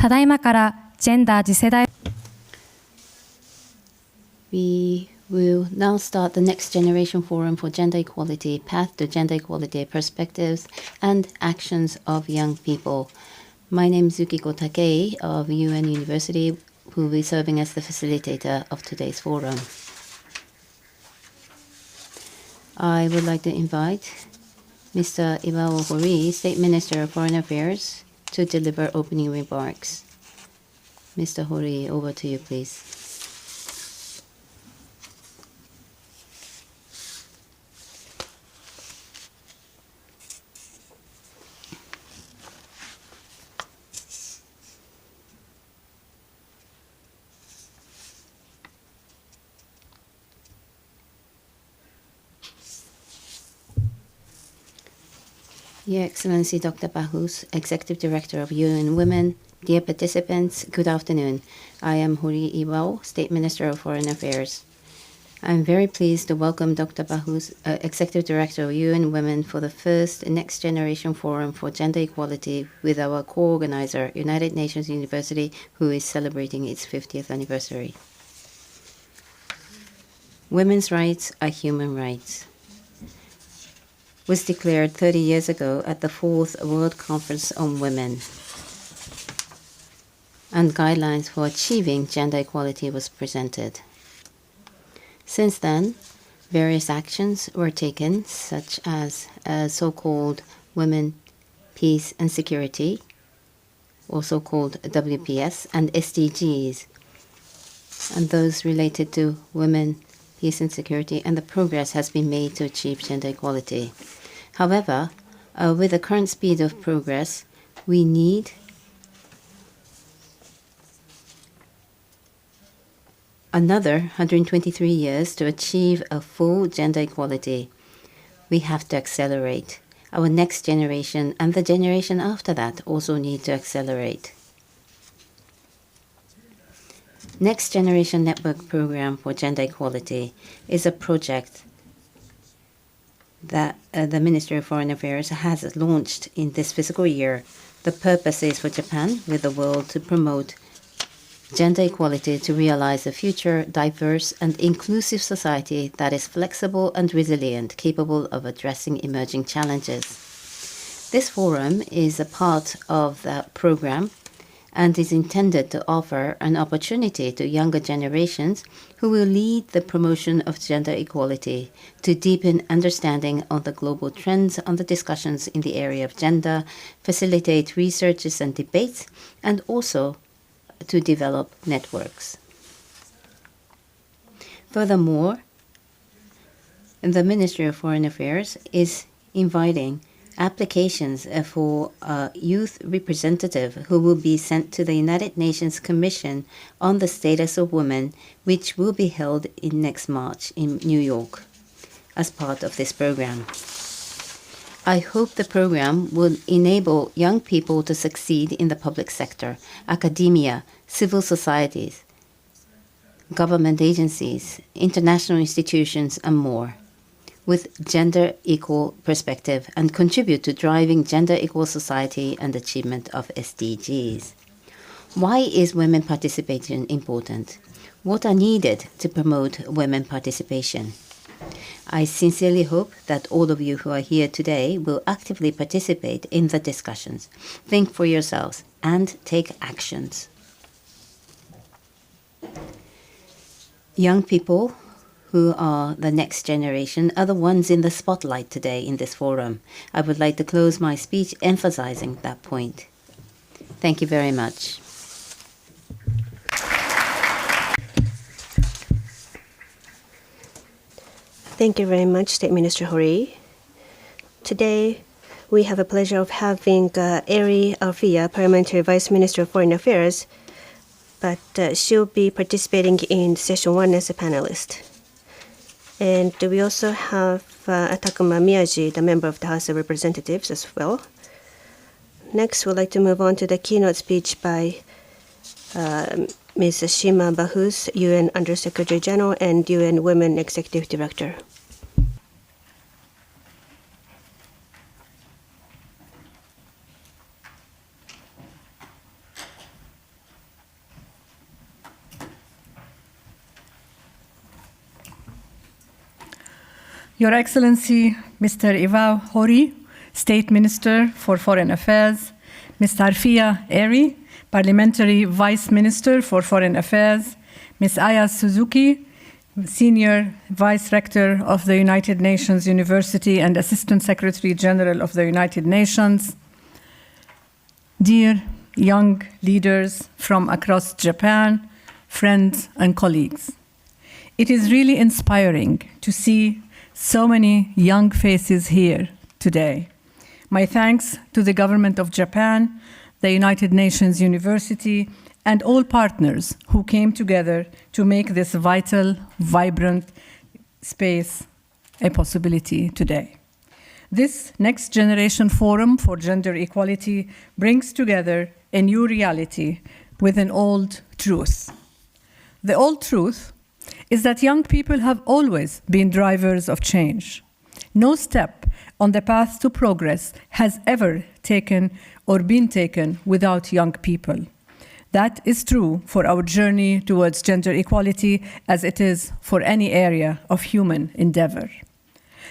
ただいまからジェンダー次世代 We will now start the Next Generation Forum for Gender Equality, Path to Gender Equality, Perspectives and Actions of Young People. My name is Yukiko Takei of UN University, who will be serving as the facilitator of today's forum. I would like to invite Mr. Iwao Hori, State Minister of Foreign Affairs, to deliver opening remarks. Mr. Hori, over to you, please. Your Excellency Dr. Bahus, Executive Director of UN Women, dear participants, good afternoon. I am Hori Iwao, State Minister of Foreign Affairs. I'm very pleased to welcome Dr. Bahus, Executive Director of UN Women, for the first Next Generation Forum for Gender Equality with our co-organizer, United Nations University, who is celebrating its 50th anniversary. Women's rights are human rights. Was declared 30 years ago at the 4th World Conference on Women. And guidelines for achieving gender equality was presented. Since then, various actions were taken, such as so-called Women, Peace and Security, also called WPS, and SDGs, and those related to women, peace and security, and the progress has been made to achieve gender equality. However, with the current speed of progress, we need another 123 years to achieve a full gender equality. We have to accelerate. Our next generation and the generation after that also need to accelerate. Next Generation Network Program for Gender Equality is a project that the Ministry of Foreign Affairs has launched in this fiscal year. The purpose is for Japan, with the world, to promote gender equality to realize a future, diverse and inclusive society that is flexible and resilient, capable of addressing emerging challenges. This forum is a part of that program and is intended to offer an opportunity to younger generations who will lead the promotion of gender equality, to deepen understanding of the global trends on the discussions in the area of gender, facilitate researches and debates, and also to develop networks. Furthermore, the Ministry of Foreign Affairs is inviting applications for a youth representative who will be sent to the United Nations Commission on the Status of Women, which will be held in next March in New York as part of this program. I hope the program will enable young people to succeed in the public sector, academia, civil societies, government agencies, international institutions, and more, with gender equal perspective, and contribute to driving gender equal society and achievement of SDGs. Why is women participation important? What are needed to promote women participation? I sincerely hope that all of you who are here today will actively participate in the discussions, think for yourselves, and take actions. Young people who are the next generation are the ones in the spotlight today in this forum. I would like to close my speech emphasizing that point. Thank you very much. Thank you very much, State Minister Hori. Today, we have a pleasure of having Eri Alfia, Parliamentary Vice Minister of Foreign Affairs, but she'll be participating in session 1 as a panelist. And we also have Takuma Miyaji, the member of the House of Representatives as well. Next, we'd like to move on to the keynote speech by Ms. Shima Bahus, UN Undersecretary General and UN Women Executive Director. Your Excellency, Mr. Ivo Hori, State Minister for Foreign Affairs, Ms. Tarfia Eri, Parliamentary Vice Minister for Foreign Affairs, Ms. Aya Suzuki, Senior Vice Rector of the United Nations University and Assistant Secretary General of the United Nations, dear young leaders from across Japan, friends and colleagues. It is really inspiring to see so many young faces here today. My thanks to the government of Japan, the United Nations University, and all partners who came together to make this vital, vibrant space a possibility today. This Next Generation Forum for Gender Equality brings together a new reality with an old truth. The old truth is that young people have always been drivers of change. No step on the path to progress has ever taken or been taken without young people. That is true for our journey towards gender equality as it is for any area of human endeavor.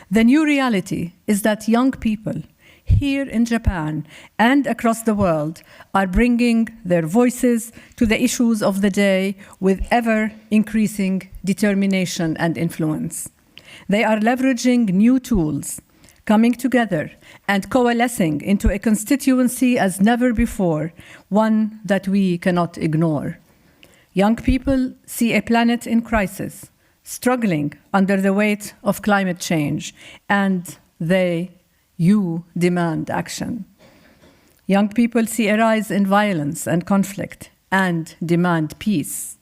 The new reality is that young people here in Japan and across the world are bringing their voices to the issues of the day with ever-increasing determination and influence. They are leveraging new tools, coming together and coalescing into a constituency as never before, one that we cannot ignore. Young people see a planet in crisis, struggling under the weight of climate change, and you demand action. Young people see a rise in violence and conflict and demand peace.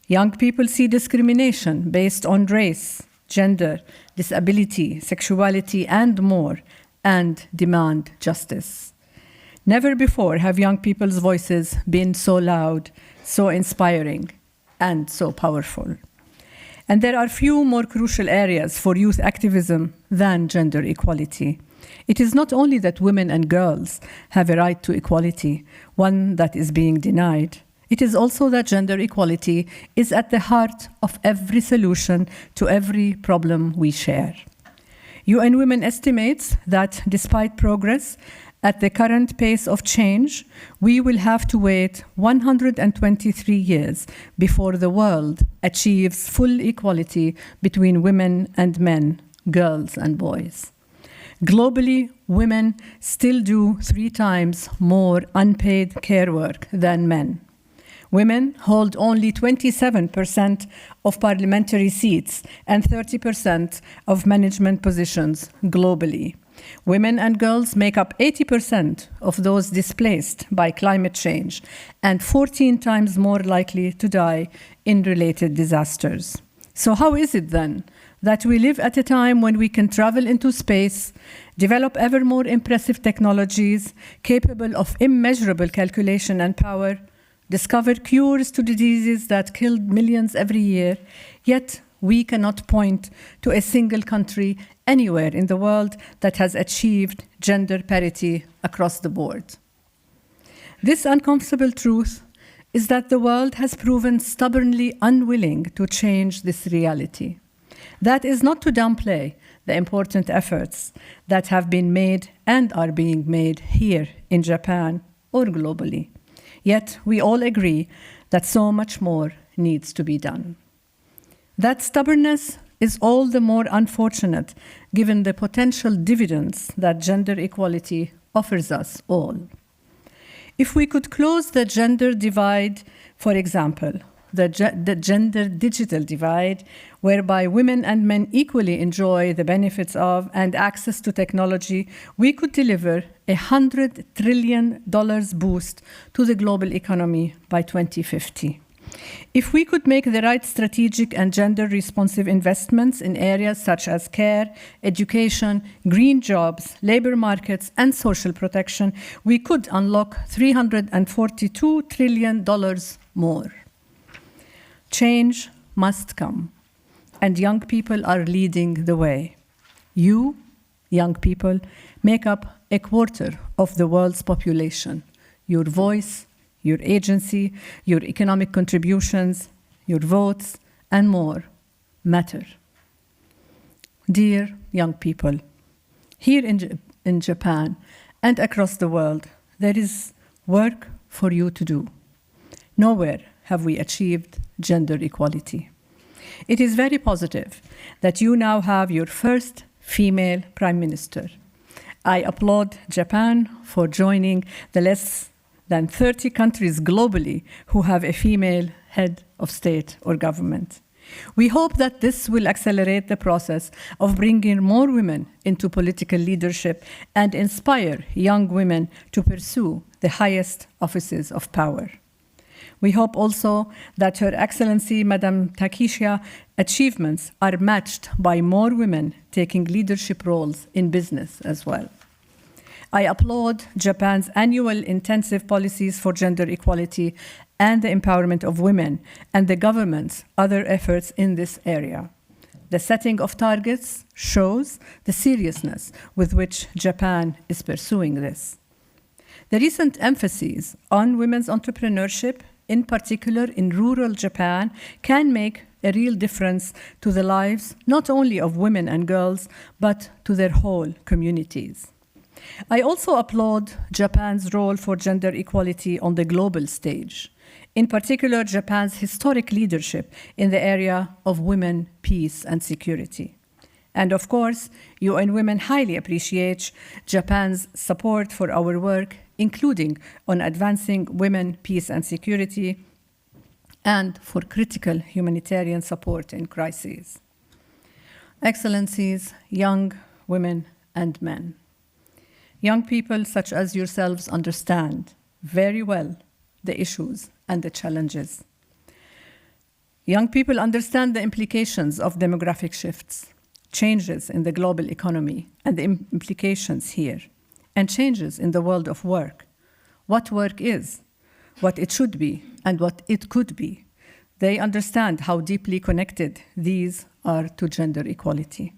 Young people see discrimination based on race, gender, disability, sexuality, and more, and demand justice. Never before have young people's voices been so loud, so inspiring, and so powerful. And there are few more crucial areas for youth activism than gender equality. It is not only that women and girls have a right to equality, one that is being denied. It is also that gender equality is at the heart of every solution to every problem we share. UN Women estimates that despite progress, at the current pace of change, we will have to wait 123 years before the world achieves full equality between women and men, girls and boys. Globally, women still do 3 times more unpaid care work than men. Women hold only 27% of parliamentary seats and 30% of management positions globally. Women and girls make up 80% of those displaced by climate change and 14 times more likely to die in related disasters. So how is it then that we live at a time when we can travel into space, develop ever more impressive technologies capable of immeasurable calculation and power, discover cures to diseases that killed millions every year, yet we cannot point to a single country anywhere in the world that has achieved gender parity across the board? This uncomfortable truth is that the world has proven stubbornly unwilling to change this reality. That is not to downplay the important efforts that have been made and are being made here in Japan or globally. Yet we all agree that so much more needs to be done. That stubbornness is all the more unfortunate given the potential dividends that gender equality offers us all. If we could close the gender divide, for example, the gender digital divide, whereby women and men equally enjoy the benefits of and access to technology, we could deliver a $100 trillion boost to the global economy by 2050. If we could make the right strategic and gender-responsive investments in areas such as care, education, green jobs, labor markets, and social protection, we could unlock $342 trillion more. Change must come, and young people are leading the way. You, young people, make up a quarter of the world's population. Your voice, your agency, your economic contributions, your votes, and more matter. Dear young people, here in Japan and across the world, there is work for you to do. Nowhere have we achieved gender equality. It is very positive that you now have your first female prime minister. I applaud Japan for joining the less than 30 countries globally who have a female head of state or government. We hope that this will accelerate the process of bringing more women into political leadership and inspire young women to pursue the highest offices of power. We hope also that Her Excellency Madam Takishi's achievements are matched by more women taking leadership roles in business as well. I applaud Japan's annual intensive policies for gender equality and the empowerment of women and the government's other efforts in this area. The setting of targets shows the seriousness with which Japan is pursuing this. The recent emphasis on women's entrepreneurship, in particular in rural Japan, can make a real difference to the lives not only of women and girls, but to their whole communities. I also applaud Japan's role for gender equality on the global stage, in particular Japan's historic leadership in the area of women, peace, and security. And of course, UN Women highly appreciate Japan's support for our work, including on advancing women, peace, and security, and for critical humanitarian support in crises. Excellencies, young women and men. Young people such as yourselves understand very well the issues and the challenges. Young people understand the implications of demographic shifts, changes in the global economy and the implications here, and changes in the world of work. What work is, what it should be, and what it could be. They understand how deeply connected these are to gender equality.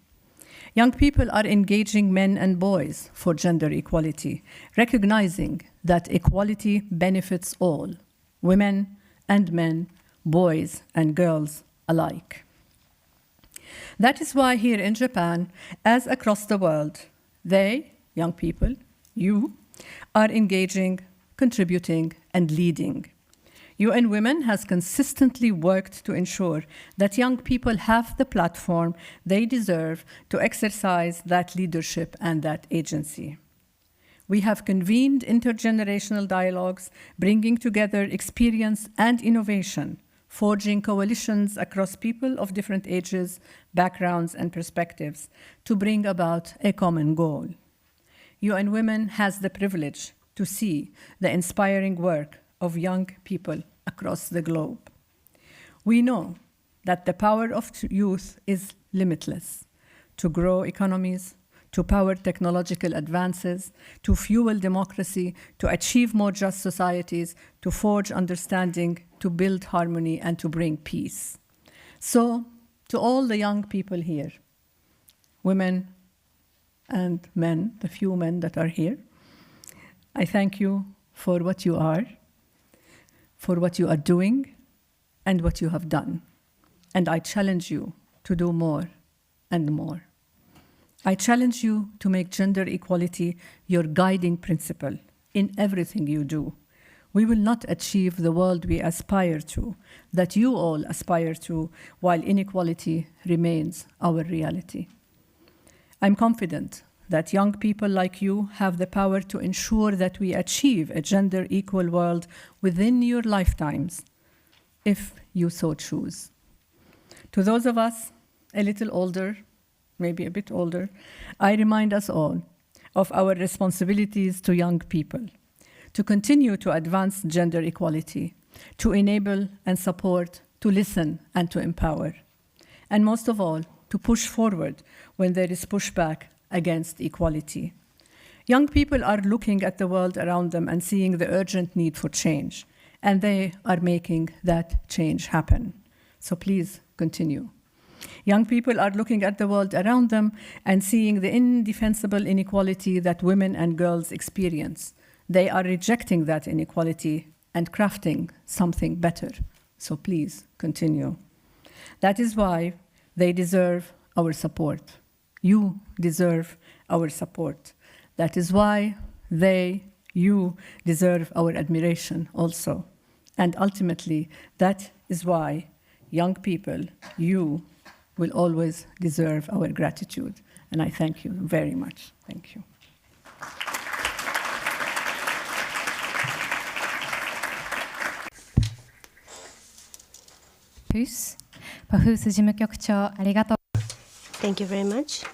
Young people are engaging men and boys for gender equality, recognizing that equality benefits all, women and men, boys and girls alike. That is why here in Japan, as across the world, they, young people, you, are engaging, contributing, and leading. UN Women has consistently worked to ensure that young people have the platform they deserve to exercise that leadership and that agency. We have convened intergenerational dialogues, bringing together experience and innovation, forging coalitions across people of different ages, backgrounds, and perspectives to bring about a common goal. UN Women has the privilege to see the inspiring work of young people across the globe. We know that the power of youth is limitless to grow economies, to power technological advances, to fuel democracy, to achieve more just societies, to forge understanding, to build harmony, and to bring peace. So, to all the young people here, women and men, the few men that are here, I thank you for what you are, for what you are doing, and what you have done. And I challenge you to do more and more. I challenge you to make gender equality your guiding principle in everything you do. We will not achieve the world we aspire to, that you all aspire to, while inequality remains our reality. I'm confident that young people like you have the power to ensure that we achieve a gender equal world within your lifetimes, if you so choose. To those of us a little older, maybe a bit older, I remind us all of our responsibilities to young people, to continue to advance gender equality, to enable and support, to listen and to empower, and most of all, to push forward when there is pushback against equality. Young people are looking at the world around them and seeing the urgent need for change, and they are making that change happen. So please continue. Young people are looking at the world around them and seeing the indefensible inequality that women and girls experience. They are rejecting that inequality and crafting something better. So please continue. That is why they deserve our support. you deserve our support. That is why you deserve our admiration also. And ultimately, that is why young people, you will always deserve our gratitude. And I thank you very much. Thank you.パフース事務局長ありがとう。 Thank you very much.